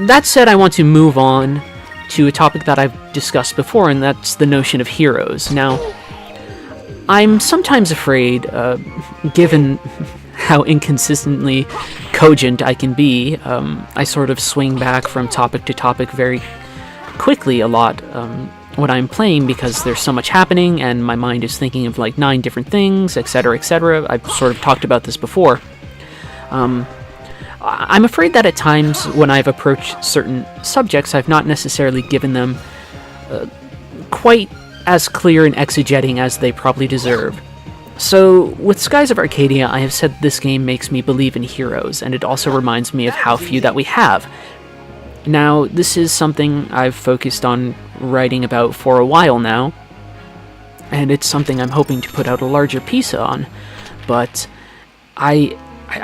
that said, I want to move on to a topic that I've discussed before, and that's the notion of heroes. Now, I'm sometimes afraid, given how inconsistently cogent I can be, I sort of swing back from topic to topic very quickly a lot when I'm playing, because there's so much happening and my mind is thinking of like 9 different things, etc., etc. I've sort of talked about this before. I'm afraid that at times when I've approached certain subjects, I've not necessarily given them quite as clear and exegeting as they probably deserve. So, with Skies of Arcadia, I have said this game makes me believe in heroes, and it also reminds me of how few that we have. Now, this is something I've focused on writing about for a while now, and it's something I'm hoping to put out a larger piece on, but I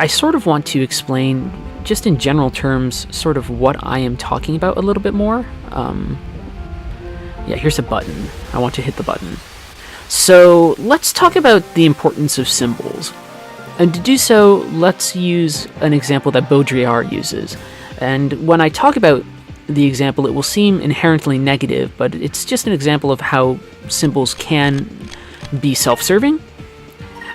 sort of want to explain, just in general terms, sort of what I am talking about a little bit more. Yeah, here's a button. I want to hit the button. So, let's talk about the importance of symbols. And to do so, let's use an example that Baudrillard uses. And when I talk about the example, it will seem inherently negative, but it's just an example of how symbols can be self-serving.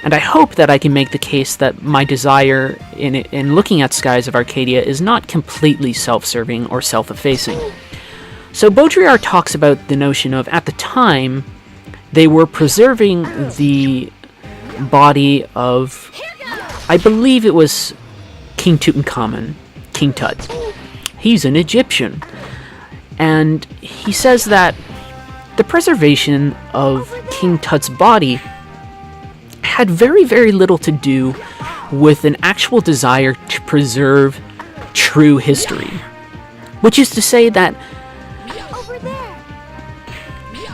And I hope that I can make the case that my desire in looking at Skies of Arcadia is not completely self-serving or self-effacing. So Baudrillard talks about the notion of, at the time, they were preserving the body of, I believe it was King Tutankhamun, King Tut. He's an Egyptian. And he says that the preservation of King Tut's body had very, very little to do with an actual desire to preserve true history. Which is to say that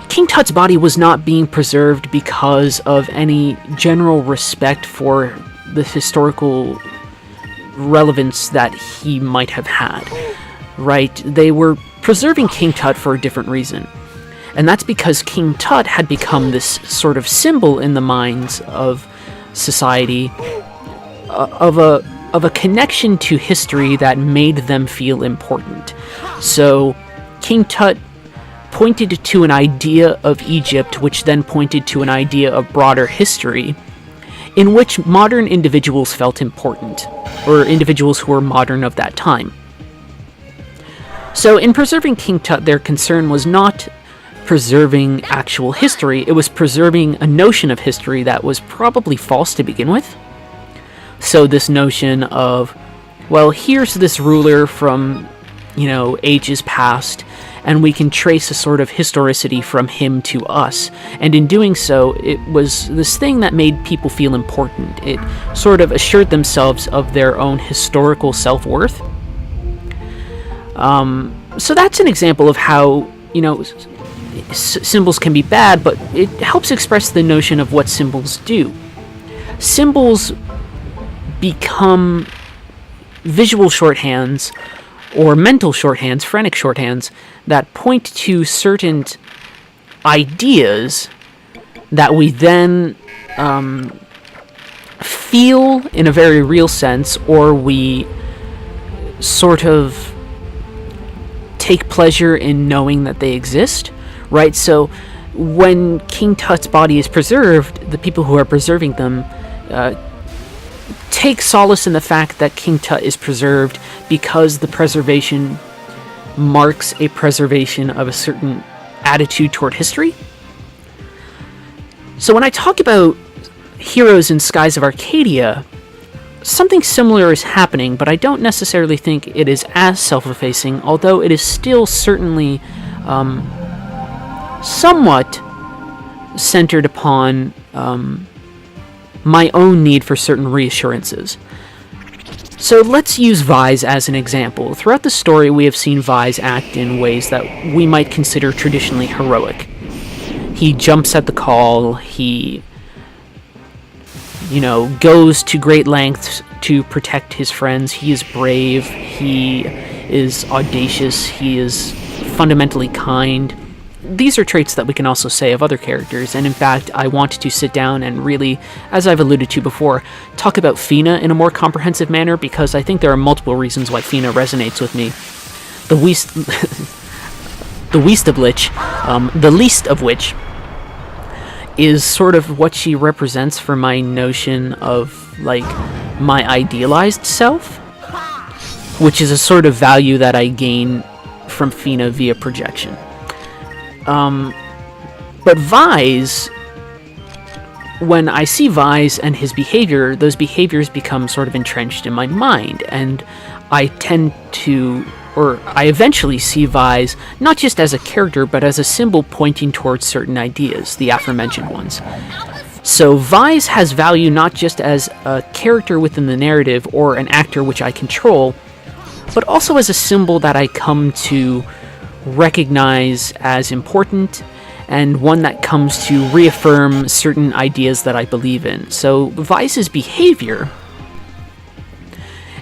King Tut's body was not being preserved because of any general respect for the historical relevance that he might have had, right? They were preserving King Tut for a different reason. And that's because King Tut had become this sort of symbol in the minds of society of a connection to history that made them feel important. So King Tut pointed to an idea of Egypt, which then pointed to an idea of broader history, in which modern individuals felt important, or individuals who were modern of that time. So in preserving King Tut, their concern was not preserving actual history, it was preserving a notion of history that was probably false to begin with. So this notion of, well, here's this ruler from, ages past, and we can trace a sort of historicity from him to us. And in doing so, it was this thing that made people feel important. It sort of assured themselves of their own historical self-worth. So that's an example of how, symbols can be bad, but it helps express the notion of what symbols do. Symbols become visual shorthands or mental shorthands, frantic shorthands, that point to certain ideas that we then feel in a very real sense, or we sort of take pleasure in knowing that they exist, right? So when King Tut's body is preserved, the people who are preserving them take solace in the fact that King Tut is preserved, because the preservation marks a preservation of a certain attitude toward history. So when I talk about heroes in Skies of Arcadia, something similar is happening, but I don't necessarily think it is as self-effacing, although it is still certainly somewhat centered upon my own need for certain reassurances. So let's use Vyse as an example. Throughout the story, we have seen Vyse act in ways that we might consider traditionally heroic. He jumps at the call, he, goes to great lengths to protect his friends, he is brave, he is audacious, he is fundamentally kind, these are traits that we can also say of other characters, and in fact, I want to sit down and really, as I've alluded to before, talk about Fina in a more comprehensive manner, because I think there are multiple reasons why Fina resonates with me. The least of which is sort of what she represents for my notion of, like, my idealized self, which is a sort of value that I gain from Fina via projection. But Vise, when I see Vise and his behavior, those behaviors become sort of entrenched in my mind, and I eventually see Vise not just as a character, but as a symbol pointing towards certain ideas, the aforementioned ones. So Vise has value not just as a character within the narrative or an actor which I control, but also as a symbol that I come to recognize as important, and one that comes to reaffirm certain ideas that I believe in. So Vice's behavior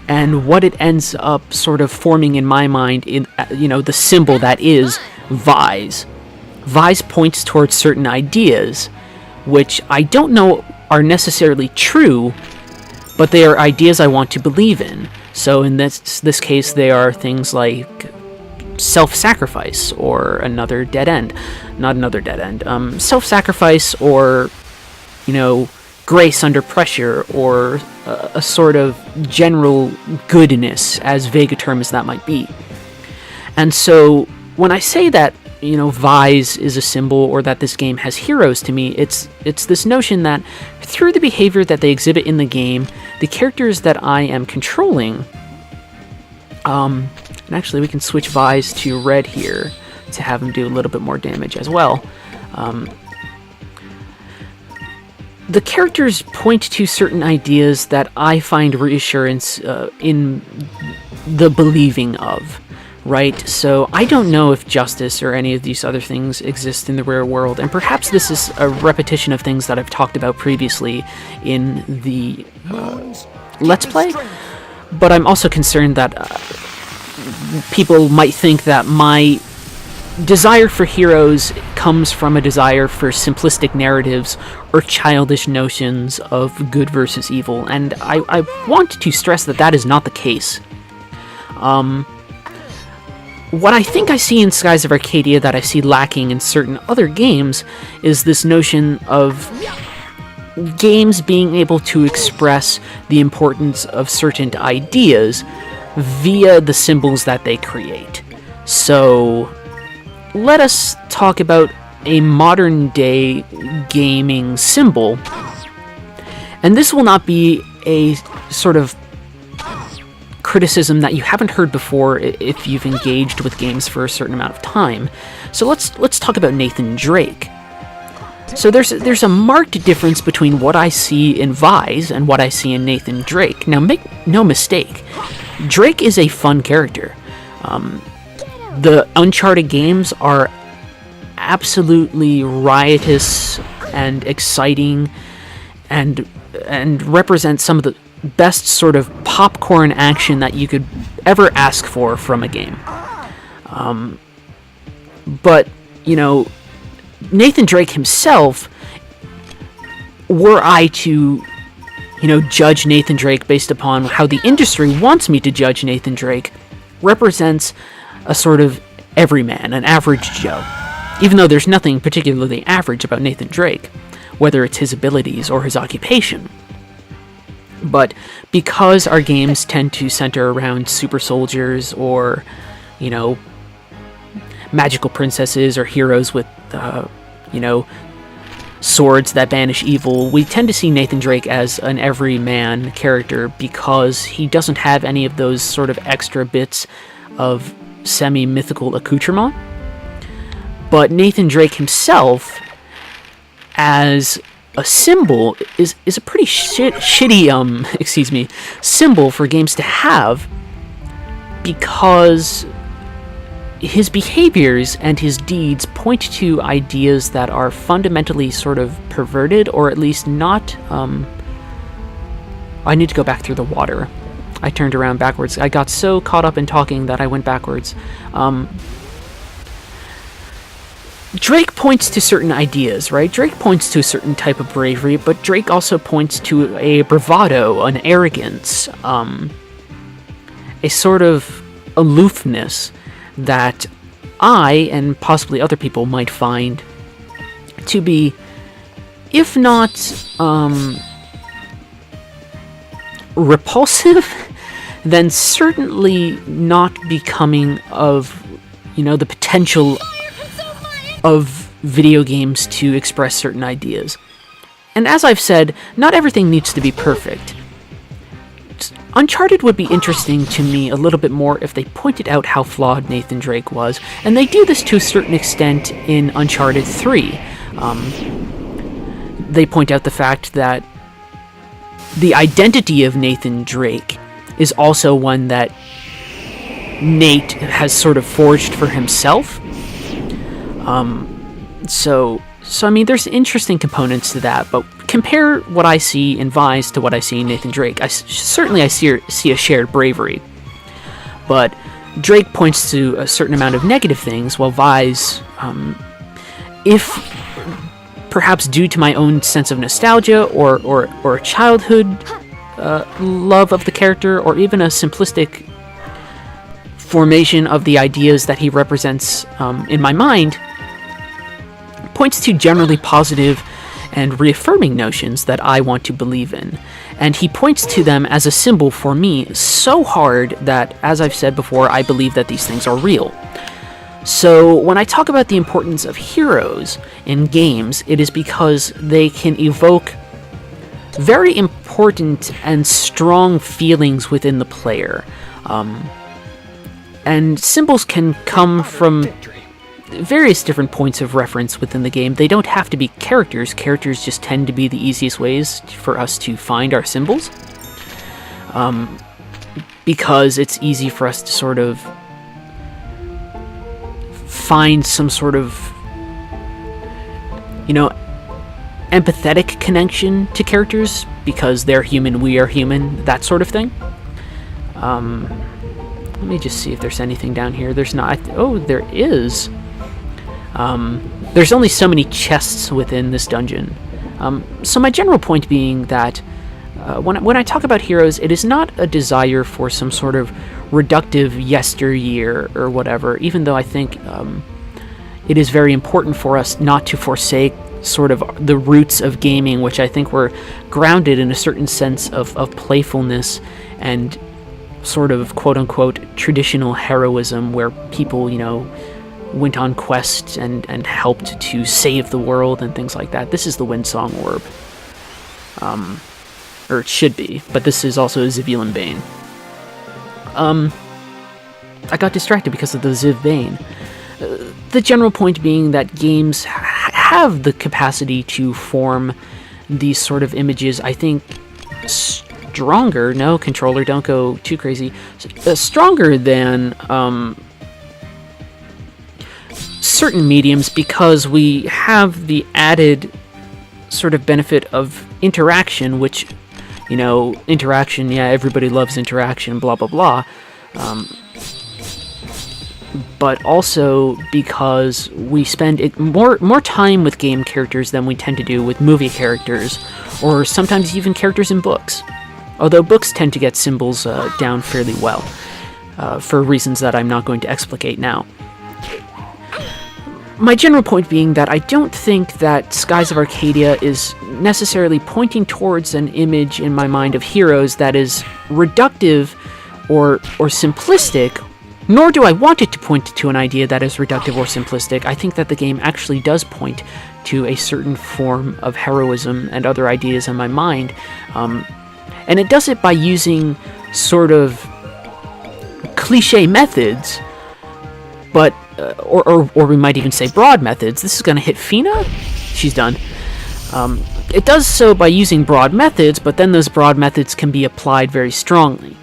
and what it ends up sort of forming in my mind in, the symbol that is Vise. Vise points towards certain ideas, which I don't know are necessarily true, but they are ideas I want to believe in. So in this case, they are things like self-sacrifice or another dead end. Not another dead end. Self-sacrifice or, grace under pressure, or a sort of general goodness, as vague a term as that might be. And so when I say that, Vise is a symbol, or that this game has heroes to me, it's this notion that through the behavior that they exhibit in the game, the characters that I am controlling, and actually we can switch Vise to red here to have him do a little bit more damage as well. The characters point to certain ideas that I find reassurance in the believing of, right? So I don't know if justice or any of these other things exist in the real world, and perhaps this is a repetition of things that I've talked about previously in the Let's Play, but I'm also concerned that people might think that my desire for heroes comes from a desire for simplistic narratives or childish notions of good versus evil, and I want to stress that that is not the case. What I think I see in Skies of Arcadia that I see lacking in certain other games is this notion of games being able to express the importance of certain ideas via the symbols that they create. So let us talk about a modern day gaming symbol, and this will not be a sort of criticism that you haven't heard before if you've engaged with games for a certain amount of time. So let's talk about Nathan Drake. So there's a marked difference between what I see in Vise and what I see in Nathan Drake. Now make no mistake, Drake is a fun character. The Uncharted games are absolutely riotous and exciting, and represent some of the best sort of popcorn action that you could ever ask for from a game. But, Nathan Drake himself, were I to, judge Nathan Drake based upon how the industry wants me to judge Nathan Drake, represents a sort of everyman, an average Joe. Even though there's nothing particularly average about Nathan Drake, whether it's his abilities or his occupation. But because our games tend to center around super soldiers or, magical princesses or heroes with, swords that banish evil, we tend to see Nathan Drake as an everyman character because he doesn't have any of those sort of extra bits of semi-mythical accoutrement. But Nathan Drake himself, as a symbol, is a pretty shitty symbol for games to have, because his behaviors and his deeds point to ideas that are fundamentally sort of perverted, or at least not. I need to go back through the water. I turned around backwards. I got so caught up in talking that I went backwards. Drake points to certain ideas, right? Drake points to a certain type of bravery, but Drake also points to a bravado, an arrogance, a sort of aloofness that I, and possibly other people, might find to be, if not repulsive, then certainly not becoming of, the potential of video games to express certain ideas. And as I've said, not everything needs to be perfect. Uncharted would be interesting to me a little bit more if they pointed out how flawed Nathan Drake was, and they do this to a certain extent in Uncharted 3. They point out the fact that the identity of Nathan Drake is also one that Nate has sort of forged for himself. So I mean, there's interesting components to that, but compare what I see in Vise to what I see in Nathan Drake. I see a shared bravery, but Drake points to a certain amount of negative things, while Vise, if perhaps due to my own sense of nostalgia or childhood love of the character, or even a simplistic formation of the ideas that he represents in my mind, points to generally positive and reaffirming notions that I want to believe in. And he points to them as a symbol for me so hard that, as I've said before, I believe that these things are real. So when I talk about the importance of heroes in games, it is because they can evoke very important and strong feelings within the player. And symbols can come from various different points of reference within the game. They don't have to be characters. Characters just tend to be the easiest ways for us to find our symbols. Because it's easy for us to sort of find some sort of, empathetic connection to characters, because they're human, we are human, that sort of thing. Let me just see if there's anything down here. There's not. Oh, there is. There's only so many chests within this dungeon. So my general point being that when I talk about heroes, it is not a desire for some sort of reductive yesteryear or whatever, even though I think it is very important for us not to forsake sort of the roots of gaming, which I think were grounded in a certain sense of playfulness and sort of quote-unquote traditional heroism, where people, went on quests and helped to save the world and things like that. This is the Windsong Orb. Or it should be, but this is also a Zivulun Bane. I got distracted because of the Ziv Bane. The general point being that games have the capacity to form these sort of images, I think, stronger, no, controller, don't go too crazy, stronger than certain mediums, because we have the added sort of benefit of interaction, which, interaction, yeah, everybody loves interaction, blah, blah, blah. But also because we spend more time with game characters than we tend to do with movie characters, or sometimes even characters in books. Although books tend to get symbols down fairly well, for reasons that I'm not going to explicate now. My general point being that I don't think that Skies of Arcadia is necessarily pointing towards an image in my mind of heroes that is reductive or simplistic, nor do I want it to point to an idea that is reductive or simplistic. I think that the game actually does point to a certain form of heroism and other ideas in my mind, and it does it by using sort of cliche methods, but or we might even say broad methods. This is going to hit Fina? She's done. It does so by using broad methods, but then those broad methods can be applied very strongly.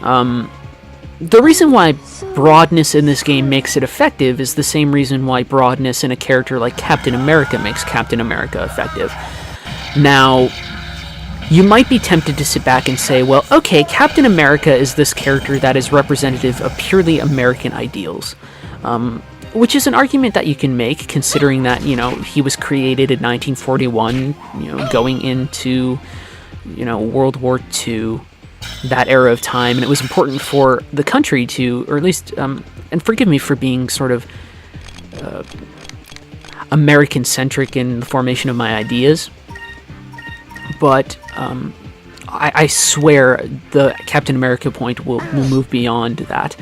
The reason why broadness in this game makes it effective is the same reason why broadness in a character like Captain America makes Captain America effective. Now, you might be tempted to sit back and say, well, okay, Captain America is this character that is representative of purely American ideals. which is an argument that you can make, considering that, he was created in 1941, going into, World War II, that era of time, and it was important for the country to, or at least, and forgive me for being sort of American-centric in the formation of my ideas, but I swear the Captain America point will move beyond that.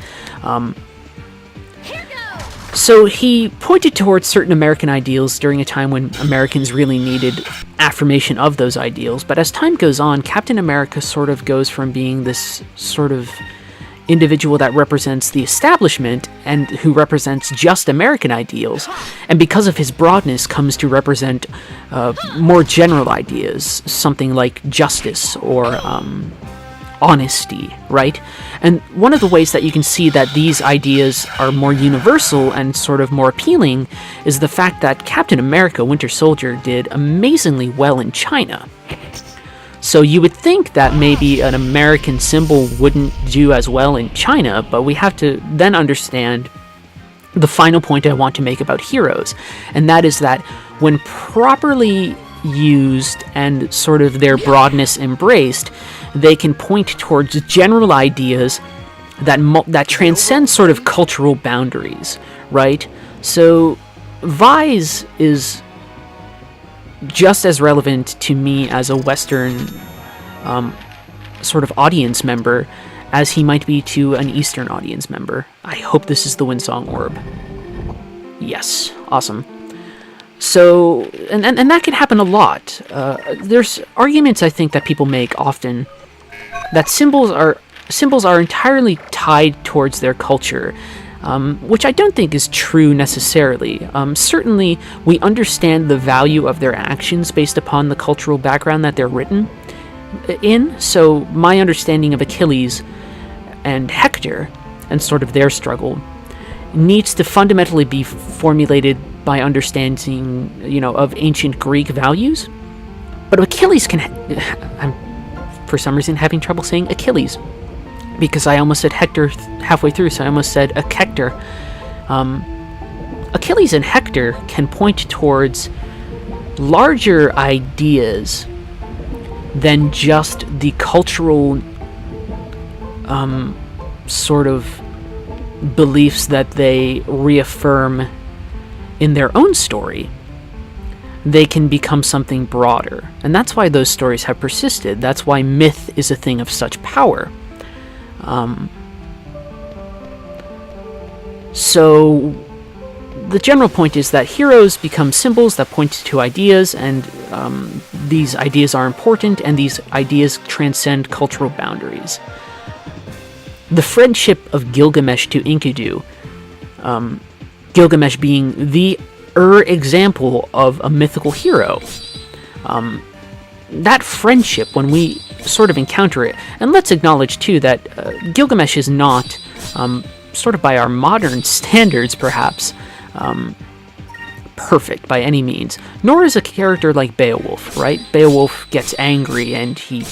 So he pointed towards certain American ideals during a time when Americans really needed affirmation of those ideals, but as time goes on, Captain America sort of goes from being this sort of individual that represents the establishment and who represents just American ideals, and because of his broadness comes to represent more general ideas, something like justice or honesty, right? And one of the ways that you can see that these ideas are more universal and sort of more appealing is the fact that Captain America Winter Soldier did amazingly well in China. So you would think that maybe an American symbol wouldn't do as well in China, but we have to then understand the final point I want to make about heroes, and that is that when properly used and sort of their broadness embraced, they can point towards general ideas that transcend sort of cultural boundaries, right? So Vise is just as relevant to me as a Western sort of audience member as he might be to an Eastern audience member. I hope this is the Windsong Orb. Yes, awesome. So, and that can happen a lot. There's arguments I think that people make often that symbols are entirely tied towards their culture, which I don't think is true necessarily. Certainly, we understand the value of their actions based upon the cultural background that they're written in. So my understanding of Achilles and Hector and sort of their struggle needs to fundamentally be formulated by understanding, of ancient Greek values. But Achilles can... I'm, for some reason, having trouble saying Achilles, because I almost said Hector halfway through, so I almost said a Hector. Achilles and Hector can point towards larger ideas than just the cultural sort of beliefs that they reaffirm in their own story. They can become something broader. And that's why those stories have persisted. That's why myth is a thing of such power. So the general point is that heroes become symbols that point to ideas, and these ideas are important, and these ideas transcend cultural boundaries. The friendship of Gilgamesh to Enkidu, Gilgamesh being the example of a mythical hero. That friendship, when we sort of encounter it, and let's acknowledge too that Gilgamesh is not, sort of by our modern standards perhaps, perfect by any means, nor is a character like Beowulf, right? Beowulf gets angry and he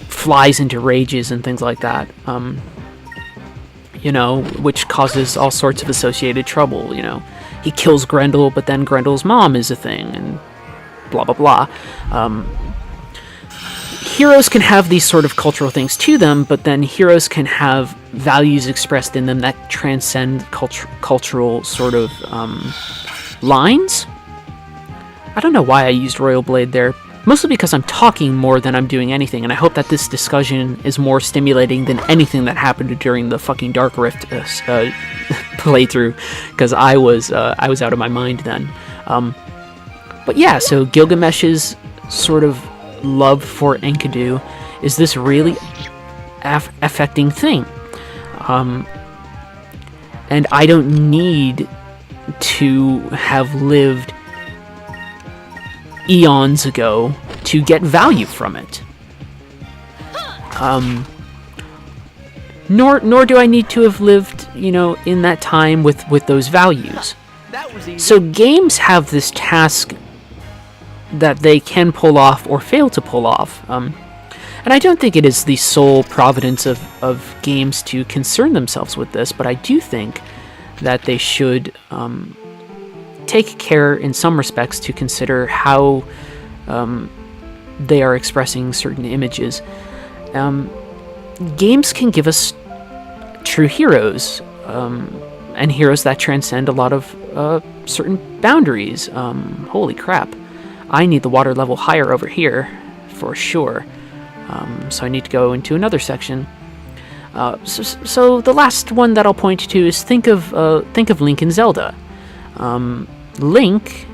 flies into rages and things like that, which causes all sorts of associated trouble, He kills Grendel, but then Grendel's mom is a thing, and blah, blah, blah. Heroes can have these sort of cultural things to them, but then heroes can have values expressed in them that transcend cultural sort of lines. I don't know why I used Royal Blade there, mostly because I'm talking more than I'm doing anything, and I hope that this discussion is more stimulating than anything that happened during the fucking Dark Rift playthrough, because I was out of my mind then. But yeah, so Gilgamesh's sort of love for Enkidu is this really affecting thing. And I don't need to have lived eons ago to get value from it. Nor do I need to have lived, in that time with those values. So games have this task that they can pull off or fail to pull off. And I don't think it is the sole providence of games to concern themselves with this, but I do think that they should take care in some respects to consider how they are expressing certain images. Games can give us true heroes, and heroes that transcend a lot of certain boundaries. Holy crap. I need the water level higher over here, for sure. So I need to go into another section. So the last one that I'll point to is think of Link and Zelda. Link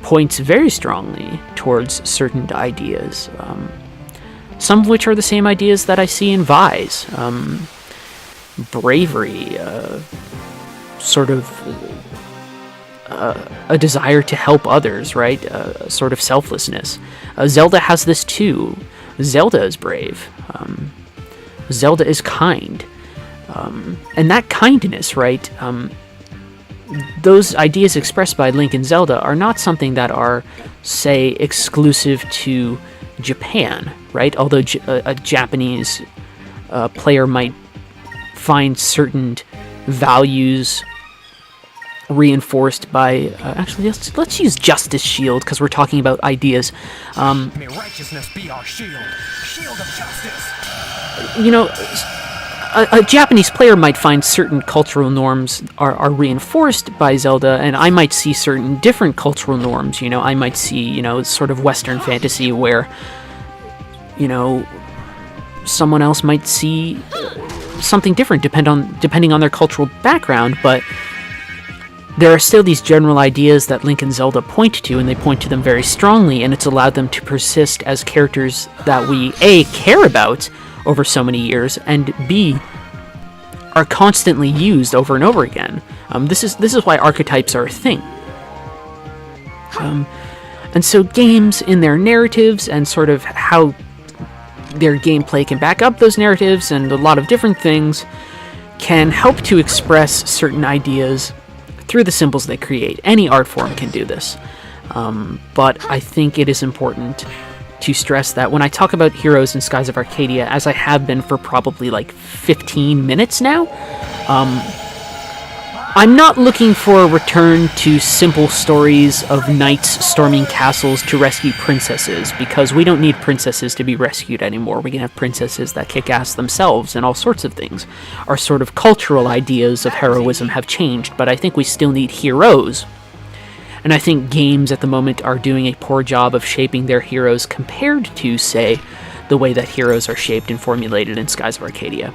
points very strongly towards certain ideas, some of which are the same ideas that I see in Vi's. Bravery, sort of a desire to help others, right? Sort of selflessness. Zelda has this too. Zelda is brave. Zelda is kind. And that kindness, right? Those ideas expressed by Link and Zelda are not something that are, say, exclusive to Japan, right? Although a Japanese player might find certain values reinforced by actually let's use Justice Shield because we're talking about ideas. May righteousness be our shield of justice. You know, a Japanese player might find certain cultural norms are reinforced by Zelda, and I might see certain different cultural norms. You know, I might see, you know, sort of Western fantasy where, you know, someone else might see something different depending on their cultural background, but there are still these general ideas that Link and Zelda point to, and they point to them very strongly, and it's allowed them to persist as characters that we, A, care about over so many years, and B, are constantly used over and over again. This is why archetypes are a thing. And so games in their narratives and sort of how their gameplay can back up those narratives and a lot of different things can help to express certain ideas through the symbols they create. Any art form can do this. But I think it is important to stress that when I talk about heroes in Skies of Arcadia, as I have been for probably like 15 minutes now, I'm not looking for a return to simple stories of knights storming castles to rescue princesses, because we don't need princesses to be rescued anymore. We can have princesses that kick ass themselves and all sorts of things. Our sort of cultural ideas of heroism have changed, but I think we still need heroes. And I think games at the moment are doing a poor job of shaping their heroes compared to, say, the way that heroes are shaped and formulated in Skies of Arcadia.